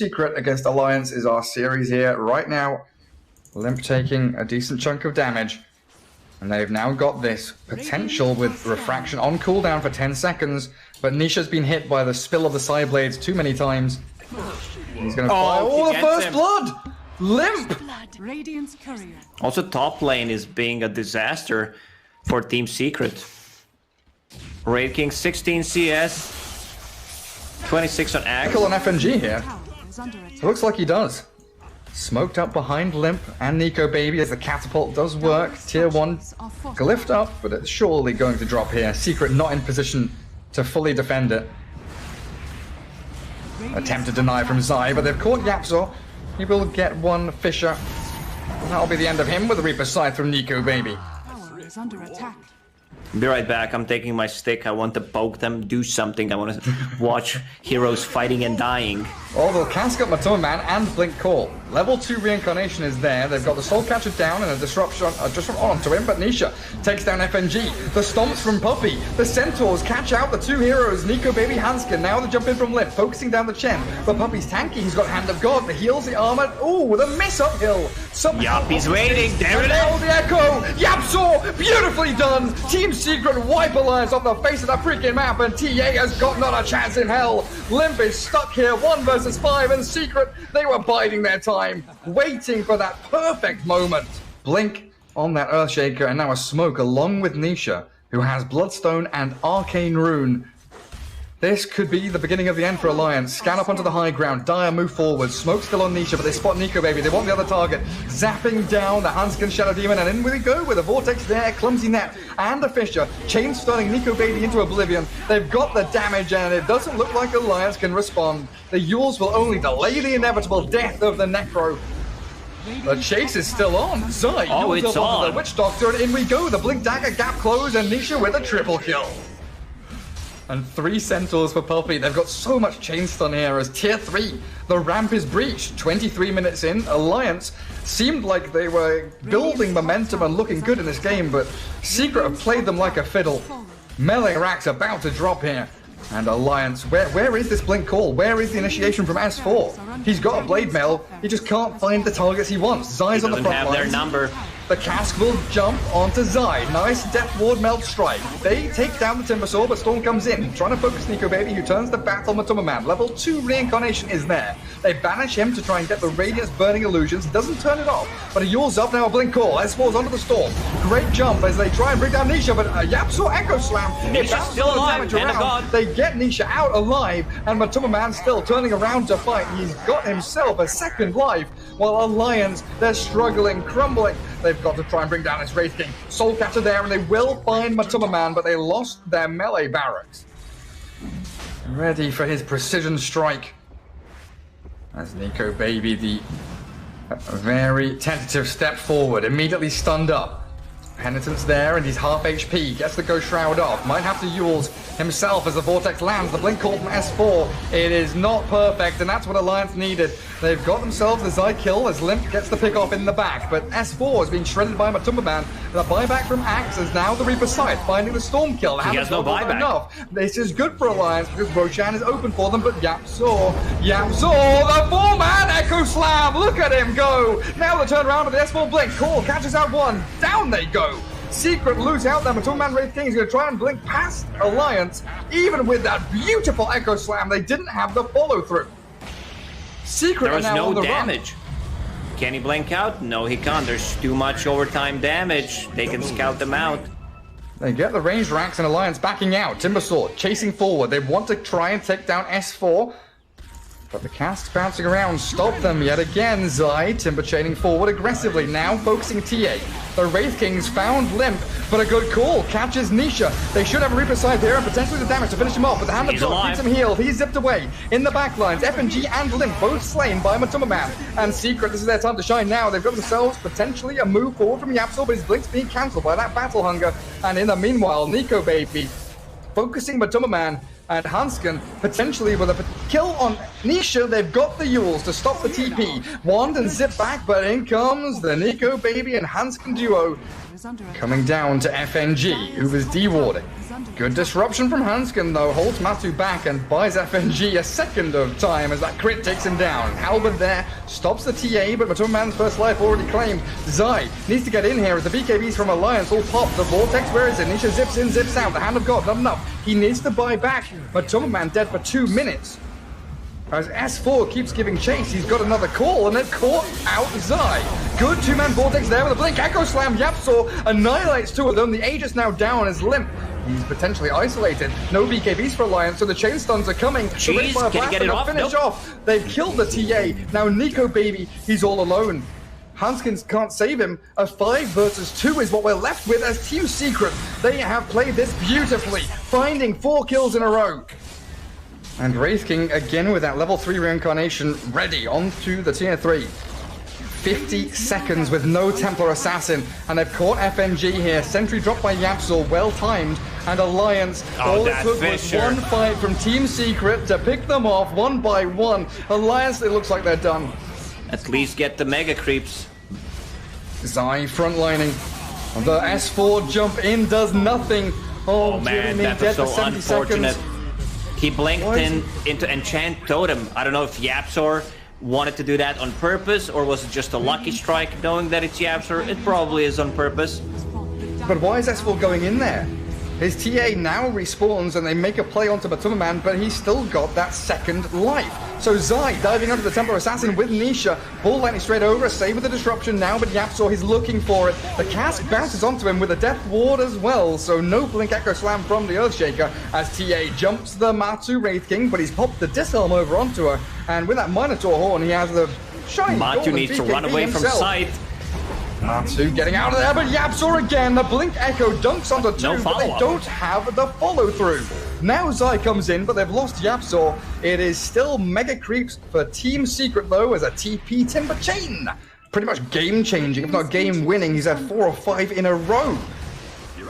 Secret against Alliance is our series here. Right now, Limp taking a decent chunk of damage. And they've now got this potential with Refraction on cooldown for 10 seconds. But Nisha's been hit by the spill of the side blades too many times. He's going to fire. Oh, the first blood! Limp! Also, top lane is being a disaster for Team Secret. Raid King 16 CS, 26 on Axe. Kill on FNG here. It looks like he does. Smoked up behind Limp and Nico Baby as the catapult does work. Tier 1 glyphed up, but it's surely going to drop here. Secret not in position to fully defend it. Attempt to deny from Zai, but they've caught Yapzor. He will get one Fisher. And that'll be the end of him with a Reaper Scythe from Nico Baby. Be right back. I'm taking my stick. I want to poke them, do something. I want to watch heroes fighting and dying. Oh, they'll cask up Matoma Man and Blink Call. Level 2 reincarnation is there. They've got the Soul Catcher down and a disruption onto him, but Nisha takes down FNG. The stomps from Puppey. The Centaurs catch out the two heroes, Nico Baby, Hanskin. Now they jump in from Limp, focusing down the Chen. But Puppey's tanky. He's got Hand of God. The heals the armor. Oh, with a miss uphill. Yup, he's waiting. There it is. The Echo. Yapzor, beautifully done. Team Secret wipe Alliance off the face of the freaking map, and TA has got not a chance in hell. Limp is stuck here, 1 versus 5, and Secret, they were biding their time, waiting for that perfect moment. Blink on that Earthshaker, and now a smoke along with Nisha, who has Bloodstone and Arcane Rune. This could be the beginning of the end for Alliance. Scan up onto the high ground. Dire move forward. Smoke still on Nisha, but they spot Nico Baby. They want the other target. Zapping down the Hanskin Shadow Demon, and in we go with a Vortex there, Clumsy Net, and a Fisher. Chain stunning Nico Baby into oblivion. They've got the damage, and it doesn't look like Alliance can respond. The Yules will only delay the inevitable death of the Necro. The chase is still on. Zai, it's on. The Witch Doctor, and in we go. The Blink Dagger gap close, and Nisha with a triple kill. And 3 Centaurs for Puppey. They've got so much chain stun here as Tier 3. The ramp is breached. 23 minutes in. Alliance seemed like they were building momentum and looking good in this game, but Secret have played them like a fiddle. Melee Rack's about to drop here. And Alliance, where is this Blink Call? Where is the initiation from S4? He's got a Blade Mail. He just can't find the targets he wants. Zai's on the front have lines. Their number. The cask will jump onto Zai. Nice Death Ward Melt Strike. They take down the Timber Saw, but Storm comes in, trying to focus Nico Baby, who turns the battle Matoma Man. Level 2 reincarnation is there. They banish him to try and get the Radiance Burning Illusions. He doesn't turn it off, but he yawls up now a Blink Call. S4's onto the Storm. Great jump as they try and bring down Nisha, but Yapzor Echo Slam. Nisha's still alive. They get Nisha out alive, and Matoma Man still turning around to fight. He's got himself a second life, while Alliance, they're struggling, crumbling. They've got to try and bring down his Wraith King. Soul Catcher there, and they will find Matoma Man, but they lost their melee barracks. Ready for his precision strike. As Nico Baby, the very tentative step forward, immediately stunned up. Penitence there, and he's half HP. Gets the Ghost Shroud off. Might have to Yules himself as the Vortex lands. The Blink Call from S4. It is not perfect, and that's what Alliance needed. They've got themselves the Zai kill as Limp gets the pick off in the back, but S4 has been shredded by Matoma Man. The buyback from Axe is now the Reaper Scythe, finding the Storm kill. He has no buyback. Enough. This is good for Alliance because Roshan is open for them, but Yapzor, the 4-man Echo Slam. Look at him go. Now the turnaround of the S4 Blink Call catches out one. Down they go. Secret lose out there. Matoma Man Wraith King is going to try and blink past Alliance. Even with that beautiful Echo Slam, they didn't have the follow-through. Secret there was now no on the damage. Run. Can he blink out? No, he can't. There's too much overtime damage. They can scout them out. They get the ranged racks and Alliance backing out. Timber Sword chasing forward. They want to try and take down S4. But the cast's bouncing around, stop them yet again. Zai, Timber chaining forward aggressively, now focusing TA. The Wraith Kings found Limp, but a good call, catches Nisha. They should have a Reaper Scythe here and potentially the damage to finish him off, but the Hand of God keeps him healed. He's zipped away. In the backlines, FNG and Limp both slain by Matoma Man. And Secret, this is their time to shine now. They've got themselves potentially a move forward from Yapzor, but his blink's being cancelled by that Battle Hunger. And in the meanwhile, Nico Baby focusing Matoma Man and Hanskin potentially with a kill on Nisha. They've got the Yules to stop the TP. Wand and zip back, but in comes the Nico Baby and Hanskin duo. Coming down to FNG, who was dewarding. Good disruption from Hanskin, though, holds Matu back and buys FNG a second of time as that crit takes him down. Halberd there stops the TA, but Matumman's first life already claimed. Zai needs to get in here as the BKBs from Alliance all pop. The Vortex, where is it? Nisha zips in, zips out. The Hand of God, not enough. He needs to buy back. Matumman dead for 2 minutes. As S4 keeps giving chase, he's got another call, and they've caught out Zai. Good 2-man Vortex there with a blink. Echo Slam. Yapsaw annihilates 2 of them. The Aegis now down as Limp. He's potentially isolated. No BKBs for Alliance, so the chain stuns are coming. Jeez, can he get it off? Finish off. They've killed the TA. Now Nico Baby, he's all alone. Hanskins can't save him. A 5 versus 2 is what we're left with as Team Secret. They have played this beautifully, finding 4 kills in a row. And Wraith King again with that level 3 reincarnation ready onto the tier 3. 50 seconds with no Templar Assassin, and they've caught FNG here. Sentry dropped by Yapsor, well timed, and Alliance. All it took was one fight from Team Secret to pick them off 1 by 1. Alliance, it looks like they're done. At least get the mega creeps. Zai frontlining. The S4 jump in does nothing. Oh man, that was so unfortunate. He blinked into Enchant Totem. I don't know if Yapsor wanted to do that on purpose, or was it just a lucky strike knowing that it's Yapsor? It probably is on purpose. But why is S4 going in there? His TA now respawns and they make a play onto Matumman, but he's still got that second life. So Zai diving under the Templar Assassin with Nisha. Bull lightning straight over, save with the disruption now, but Yapsor, he's looking for it. The cask bounces onto him with a Death Ward as well, so no Blink Echo Slam from the Earthshaker as TA jumps the Matu Wraith King, but he's popped the Disarm over onto her, and with that Minotaur Horn, he has the shiny Matu needs to run away from sight. Matu getting out of there, but Yapsor again. The Blink Echo dunks onto 2, but they don't have the follow-through. Now Zai comes in, but they've lost Yapsor. It is still mega creeps for Team Secret, though, as a TP Timber Chain. Pretty much game-changing, if not game-winning. He's had 4 or 5 in a row,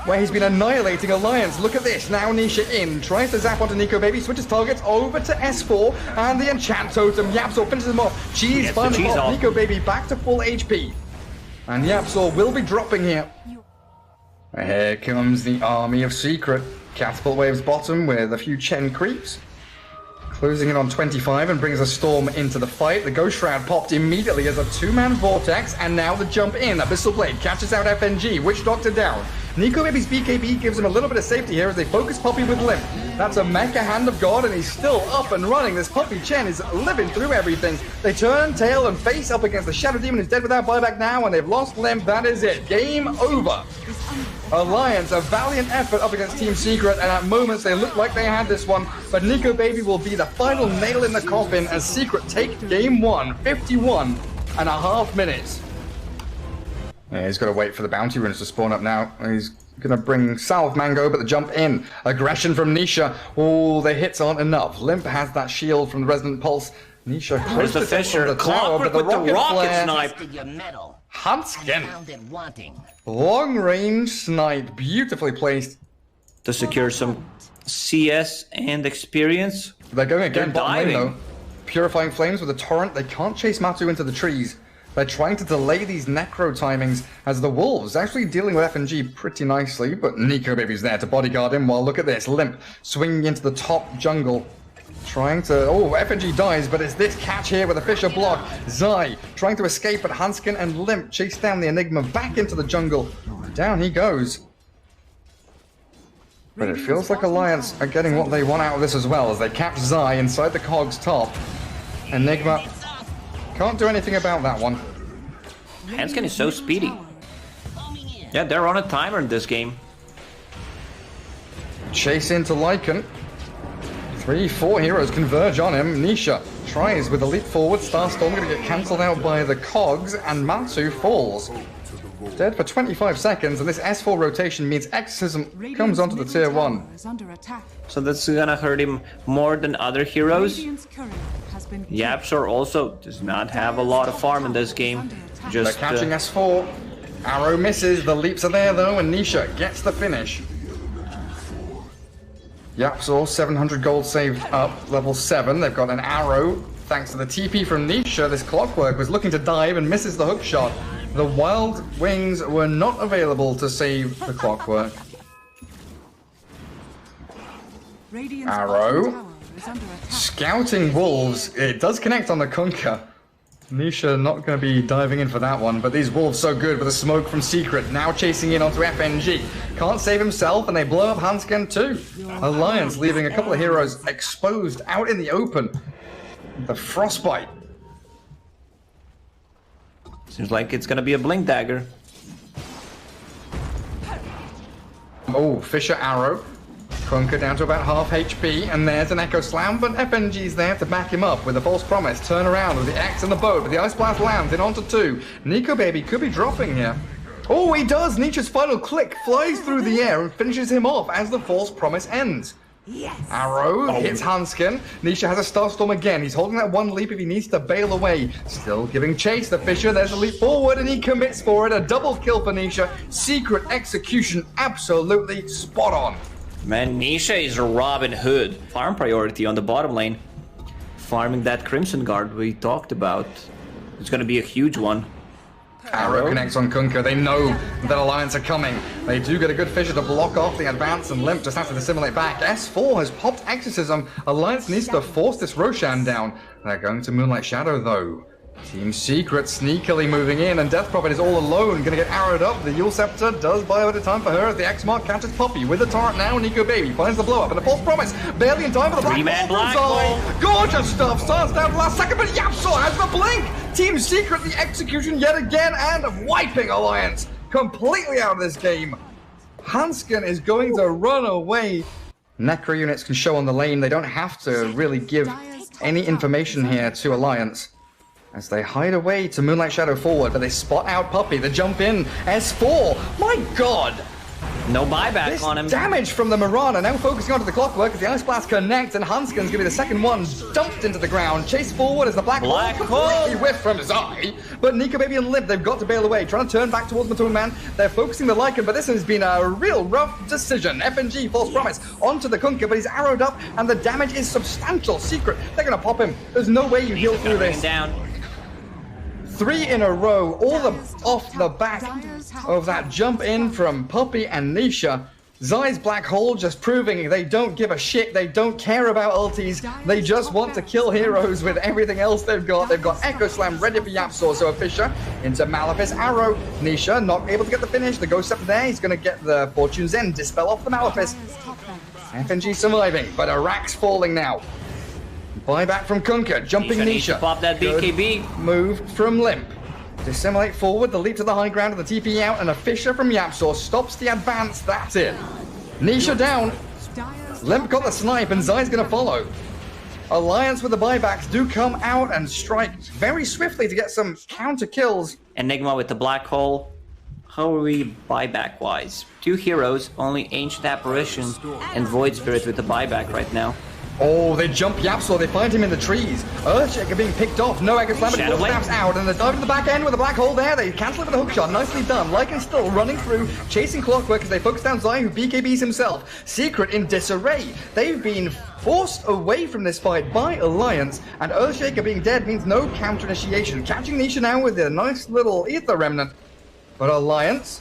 where he's been annihilating Alliance. Look at this. Now Nisha in. Tries to zap onto Nico Baby. Switches targets over to S4. And the Enchant Totem. Yapsor finishes him off. Cheese finally off. Nico Baby back to full HP. And Yapsor will be dropping here. Here comes the army of Secret. Catapult waves bottom with a few Chen creeps. Closing in on 25 and brings a storm into the fight. The Ghost Shroud popped immediately as a 2-man Vortex, and now the jump in. Abyssal Blade catches out FNG. Witch Doctor down. Nico Baby's BKB gives him a little bit of safety here as they focus Poppy with Limp. That's a Mecha Hand of God, and he's still up and running. This Poppy Chen is living through everything. They turn tail and face up against the Shadow Demon, who's dead without buyback now, and they've lost Limp. That is it. Game over. Alliance, a valiant effort up against Team Secret, and at moments they look like they had this one, but Nico Baby will be the final nail in the coffin as Secret take game 1, 51.5 minutes. Yeah, he's got to wait for the bounty runes to spawn up now. He's going to bring Salve Mango, but the jump in. Aggression from Nisha. Oh, the hits aren't enough. Limp has that shield from the Resonant Pulse. Nisha close to the tower, but the rocket snipe. Hanskin. Long range snipe, beautifully placed. To secure some CS and experience. They're going again bottom lane though. Purifying Flames with a torrent. They can't chase Matu into the trees. They're trying to delay these necro timings as the Wolves actually dealing with FNG pretty nicely, but Nico Baby's there to bodyguard him. While look at this, Limp swinging into the top jungle. Trying to... Oh, FNG dies, but it's this catch here with a Fisher block. Zai trying to escape, but Hanskin and Limp chase down the Enigma back into the jungle. Down he goes. But it feels like Alliance are getting what they want out of this as well, as they catch Zai inside the Cog's top. Enigma can't do anything about that one. Hanskin is so speedy. Yeah, they're on a timer in this game. Chase into Lycan. 3-4 heroes converge on him. Nisha tries with a leap forward. Starstorm going to get cancelled out by the Cogs, and Matsu falls. Dead for 25 seconds, and this S4 rotation means Exorcism comes onto the tier 1. So that's gonna hurt him more than other heroes. Yapsor also does not have a lot of farm in this game. Just they're catching S4. Arrow misses, the leaps are there though, and Nisha gets the finish. Yapsaw, 700 gold saved up, level 7. They've got an arrow, thanks to the TP from Nisha. This Clockwork was looking to dive and misses the hook shot. The Wild Wings were not available to save the Clockwork. Arrow. Scouting Wolves. It does connect on the Kunkka. Nisha not going to be diving in for that one, but these Wolves so good with the smoke from Secret, now chasing in onto FNG. Can't save himself, and they blow up Hansken too. Alliance leaving a couple of heroes exposed out in the open. The Frostbite. Seems like it's going to be a Blink Dagger. Oh, Fisher Arrow. Kunkka down to about half HP, and there's an Echo Slam, but FNG's there to back him up with a false promise. Turn around with the X and the boat, but the Ice Blast lands in onto 2. Nico Baby could be dropping here. Oh, he does! Nietzsche's final click flies through the air and finishes him off as the false promise ends. Yes. Arrow hits Hansken. Nisha has a Starstorm again. He's holding that one leap if he needs to bail away. Still giving chase. The Fisher, there's a leap forward, and he commits for it. A double kill for Nisha. Secret execution, absolutely spot on. Man, Nisha is a Robin Hood. Farm priority on the bottom lane. Farming that Crimson Guard we talked about. It's going to be a huge one. Arrow connects on Kunkka. They know that Alliance are coming. They do get a good Fisher to block off the advance, and Limp just has to dissimulate back. S4 has popped Exorcism. Alliance needs to force this Roshan down. They're going to Moonlight Shadow, though. Team Secret sneakily moving in, and Death Prophet is all alone, gonna get arrowed up. The Yule Scepter does buy a bit of time for her as the X-Mark catches Poppy with the torrent now. Nico Baby finds the blow up and a false promise. Barely in time for the Black Hole. Gorgeous stuff. Starts down the last second, but Yapsaw has the blink. Team Secret, the execution yet again, and wiping Alliance completely out of this game. Hansken is going to run away. Necro units can show on the lane. They don't have to really give any information here to Alliance, as they hide away to Moonlight Shadow forward, but they spot out Puppy. They jump in. S4. My God. No buyback on him. Damage from the Mirana. Now focusing onto the Clockwork as the Ice Blast connects, and Hansken's going to be the second one dumped into the ground. Chase forward as the Black Hole completely whiffed from his eye. But Nico Baby and Limp, they've got to bail away. Trying to turn back towards Matone Man. They're focusing the Lycan, but this has been a real rough decision. FNG, false promise, onto the Kunkka, but he's arrowed up, and the damage is substantial. Secret, they're going to pop him. There's no way you heal through this. Down. 3 in a row, all off the back of that jump in from Puppy and Nisha. Zai's Black Hole just proving they don't give a shit. They don't care about ultis. They just want to kill heroes with everything else they've got. They've got Echo Slam ready for Yapsaw, so a Fisher into Malefice Arrow. Nisha not able to get the finish. The Ghost up there. He's going to get the Fortune's End. Dispel off the Malefice. FNG surviving, but Iraq's falling now. Buyback from Kunkka, jumping Nisha. Pop that BKB. Good move from Limp. Dissimulate forward, the leap to the high ground and the TP out, and a Fisher from Yapsaw stops the advance. That's it. Nisha down. Limp got the snipe, and Zai's going to follow. Alliance with the buybacks do come out and strike very swiftly to get some counter kills. Enigma with the Black Hole. How are we buyback-wise? 2 heroes, only Ancient Apparition and Void Spirit with the buyback right now. Oh, they jump Yapsaw, they find him in the trees. Earthshaker being picked off, no Echo Slam, but he snaps out, and they dive to the back end with a Black Hole there. They cancel it with a hook shot, nicely done. Lycan still running through, chasing Clockwork as they focus down Zai, who BKBs himself. Secret in disarray. They've been forced away from this fight by Alliance, and Earthshaker being dead means no counter initiation. Catching Nisha now with a nice little Ether Remnant. But Alliance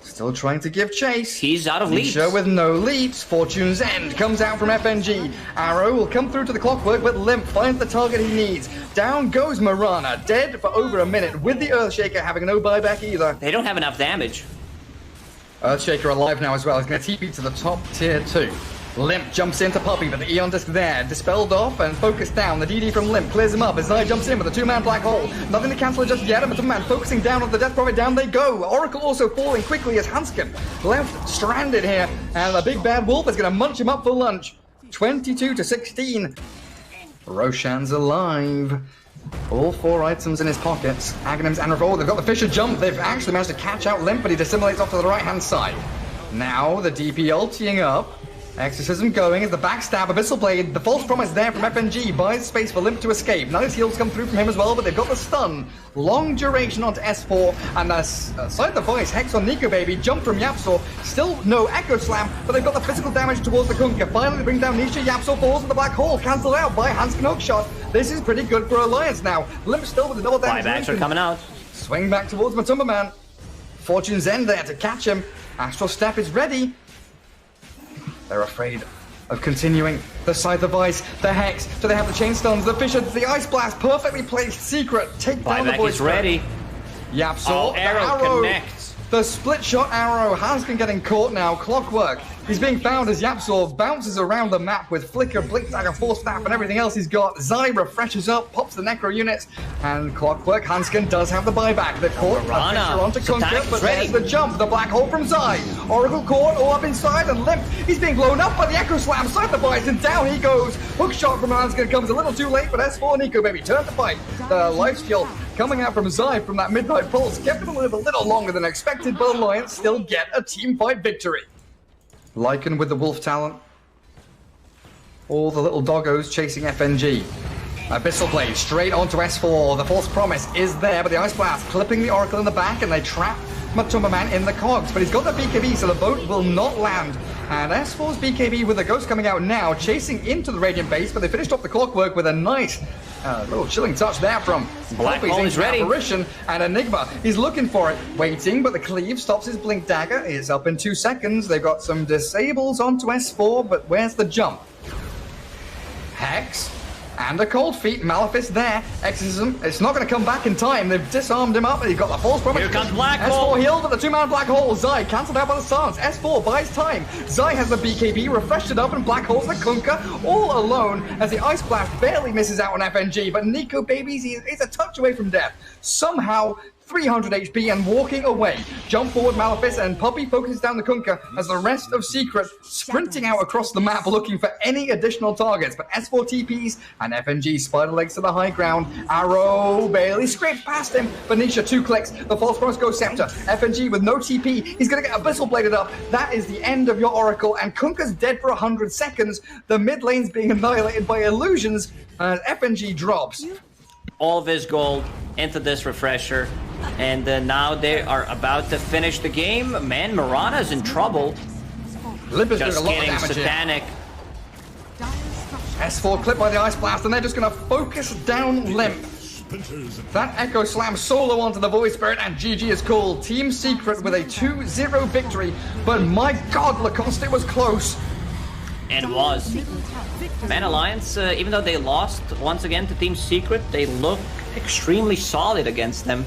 still trying to give chase. He's out of leaps. Nisha with no leaps. Fortune's End comes out from FNG. Arrow will come through to the Clockwork, but Limp finds the target he needs. Down goes Mirana, dead for over a minute, with the Earthshaker having no buyback either. They don't have enough damage. Earthshaker alive now as well. He's going to TP to the top tier 2. Limp jumps into Puppy, but the Eon Disc there, dispelled off and focused down. The DD from Limp clears him up as Zai jumps in with a 2-man Black Hole. Nothing to cancel it just yet, but the man focusing down on the Death Prophet. Down they go. Oracle also falling quickly as Hansken left stranded here, and the big bad wolf is going to munch him up for lunch. 22-16. Roshan's alive. All 4 items in his pockets. Aghanims and Revolt. They've got the Fisher jump. They've actually managed to catch out Limp, but he dissimulates off to the right-hand side. Now the DP ulting up. Exorcism going as the backstab, Abyssal Blade, the false promise there from FNG, buys space for Limp to escape. Nice heals come through from him as well, but they've got the stun. Long duration onto S4, and the side device, Hex on Nico Baby, jump from Yapsor, still no Echo Slam, but they've got the physical damage towards the Kunkka. Finally bring down Nisha, Yapsor falls in the black hole, cancelled out by Hanskin Hookshot. This is pretty good for Alliance now. Limp still with the double damage. Buybacks are coming out. Swing back towards Matumba Man. Fortune's End there to catch him. Astral Step is ready. They're afraid of continuing. The side device, the Hex, do they have the chain stuns, the Fisher, the Ice Blast, perfectly placed Secret, take down the Buyback voice. is ready. Yapsor, arrow connects. The split shot arrow, Hanskin getting caught now, Clockwork. He's being found as Yapsor bounces around the map with Flicker, Blink Dagger, Force Staff, and everything else he's got. Zai refreshes up, pops the Necro units, and Clockwork, Hanskin does have the buyback. The caught Fisher onto Kunkka, but there's the jump, the black hole from Zai. Oracle caught, all up inside, and Limp. He's being blown up by the Echo Slam, side the bites, and down he goes. Hook shot from Hanskin comes a little too late, but S4 Nico Baby turn to fight. The life skill coming out from Zai from that Midnight Pulse kept him a little longer than expected, but Alliance still get a team fight victory. Lycan with the Wolf Talent. All the little doggos chasing FNG. Abyssal Blade straight onto S4. The False Promise is there, but the Ice Blast clipping the Oracle in the back, and they trap Matumba Man in the cogs. But he's got the BKB, so the boat will not land. And S4's BKB with the Ghost coming out now, chasing into the Radiant base, but they finished off the Clockwork with a nice little chilling touch there from Black Hole is ready. Apparition, and Enigma. He's looking for it, waiting, but the Cleave stops his Blink Dagger. It's up in 2 seconds. They've got some disables onto S4, but where's the jump? Hex. And a Cold Feet, Malefice there. Exorcism, it's not going to come back in time. They've disarmed him up, and he's got the False Promise. Here comes Black Hole. S4 healed, but the 2-man Black Hole. Zai cancelled out by the Stance. S4 buys time. Zai has the BKB, refreshed it up, and Black Hole's the Kunkka all alone as the Ice Blast barely misses out on FNG, but Nico Babies is a touch away from death. Somehow, 300 HP and walking away. Jump forward Malefice, and Puppy focuses down the Kunkka as the rest of Secret sprinting out across the map looking for any additional targets. But S4 TPs and FNG spider legs to the high ground. Arrow barely scrapes past him. Benicia 2 clicks. The False Promise goes Scepter. FNG with no TP. He's going to get Abyssal Bladed up. That is the end of your Oracle, and Kunkka's dead for 100 seconds. The mid lane's being annihilated by illusions as FNG drops. All of his gold into this refresher, and now they are about to finish the game. Man, Mirana's in trouble. Limp is Just doing a lot kidding, of damage Satanic. Here. S4 clipped by the Ice Blast, and they're just going to focus down Limp. That Echo Slam solo onto the Void Spirit, and GG is called. Team Secret with a 2-0 victory, but my god, Lacoste, it was close. And was. Man, Alliance, even though they lost once again to Team Secret, they look extremely solid against them.